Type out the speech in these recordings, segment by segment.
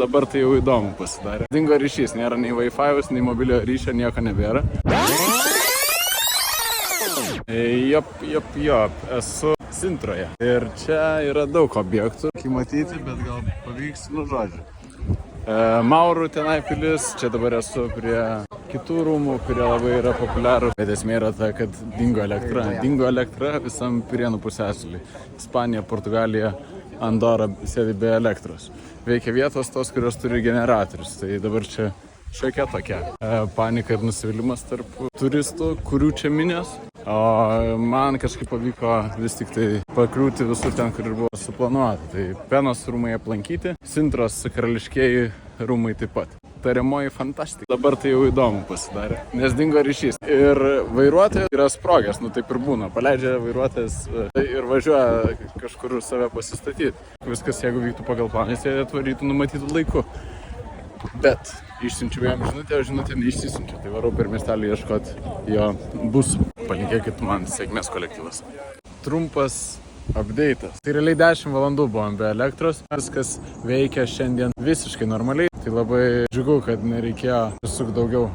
Dabar tai jau įdomu pasidarė. Dingo ryšys, nėra nei Wi-Fi'us, nei mobilio ryšio, nieko nebėra. Jop, esu Sintroje. Ir čia yra daug objektų, kaip matyti, bet gal pavyks, žodžiu. Maurų tenai pilis, čia dabar esu prie kitų rūmų, kurie labai yra populiarų. Bet esmė yra ta, kad dingo elektra. Dingo elektra visam Pirėnų pusiasaly. Ispanija, Portugalija, Andora sėdi be elektros. Veikia vietos tos, kurios turi generatorius. Tai dabar čia šiokia tokia panika ir nusivylimas tarp turistų, kurių čia minios. O man kažkaip pavyko vis tik tai pakliūti visur ten, kur ir buvo suplanuota. Tai Penos rūmai aplankyti, Sintros karališkieji rūmai taip pat. Tariamoji fantastika. Dabar tai jau įdomu pasidarė, nes dingo ryšys. Ir vairuotojas yra sprogęs, taip ir būna. Paleidžia vairuotojas ir važiuoja kažkur save pasistatyti. Viskas, jeigu vyktų pagal planą, jis atvarytų numatytų laiku. Bet išsiunčiu jam žinutę, o žinutę neišsiunčiu. Tai varau per miestelį ieškoti jo busų. Palinkėkit man sėkmės kolektyvas. Trumpas update'as. Tai realiai 10 valandų buvom be elektros. Viskas veikia šiandien visiškai normaliai. Tai labai džiugu, kad nereikėjo sukti daugiau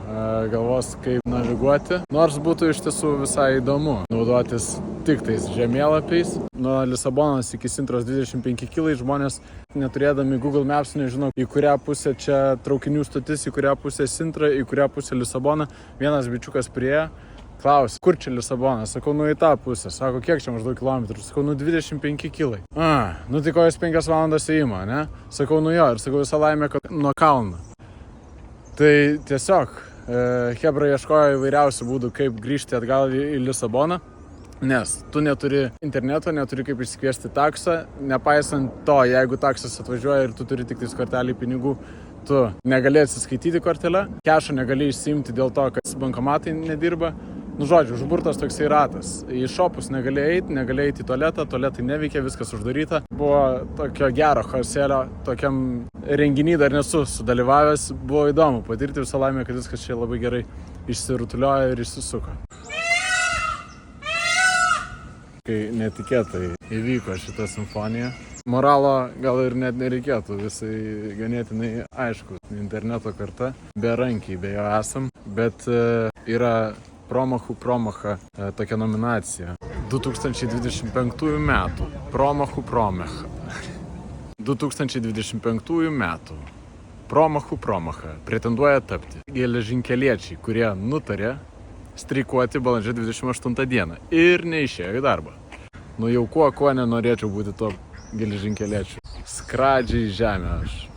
galvos, kaip naviguoti. Nors būtų iš tiesų visai įdomu naudotis tik tais žemėlapiais. Nuo Lisabonos iki Sintros 25 km žmonės neturėdami Google Maps nežino, į kurią pusę čia traukinių stotis, į kurią pusę Sintra, į kurią pusę Lisabona. Vienas bičiukas priėjo. Klausia, kur čia Lisabona? Sakau, į tą pusę. Sako, kiek čia maždaug kilometrų? Sakau, 25 kilai. Tai ko jis 5 valandas įima, ne? Sakau, jo. Ir sakau, visą laimę, kad nuo kalno. Tai tiesiog, Hebra ieškojo įvairiausių būdų, kaip grįžti atgal į Lisaboną. Nes tu neturi interneto, neturi kaip išsikviesti taksą. Nepaisant to, jeigu taksas atvažiuoja ir tu turi tik tais kortelį pinigų, tu negali atsiskaityti kortelę. Kešo negali išsiimti dėl to, kad bankomatai nedirba. Žodžiu, užburtas toksai ratas. Į šopus negali eiti į tualetą, tualetai neveikia, viskas uždaryta. Buvo tokio gero chaosėlio, tokiam renginį dar nesu sudalyvavęs, buvo įdomu patirti, visą laimę, kad viskas čia labai gerai išsirutuliojo ir išsisuko. Kai netikėtai įvyko šita simfonija, moralo gal ir net nereikėtų, visai ganėtinai aišku, interneto karta, berankiai be jo esam, bet yra Promacha tokia nominacija. 2025 metų. Promacha. 2025 metų. Promacha pretenduoja tapti geležinkeliečiai, kurie nutarė streikuoti balandžio 28 dieną ir neišėjo į darbą. Jau kuo nenorėčiau būti to geležinkeliečiu. Skradžiai žemę aš.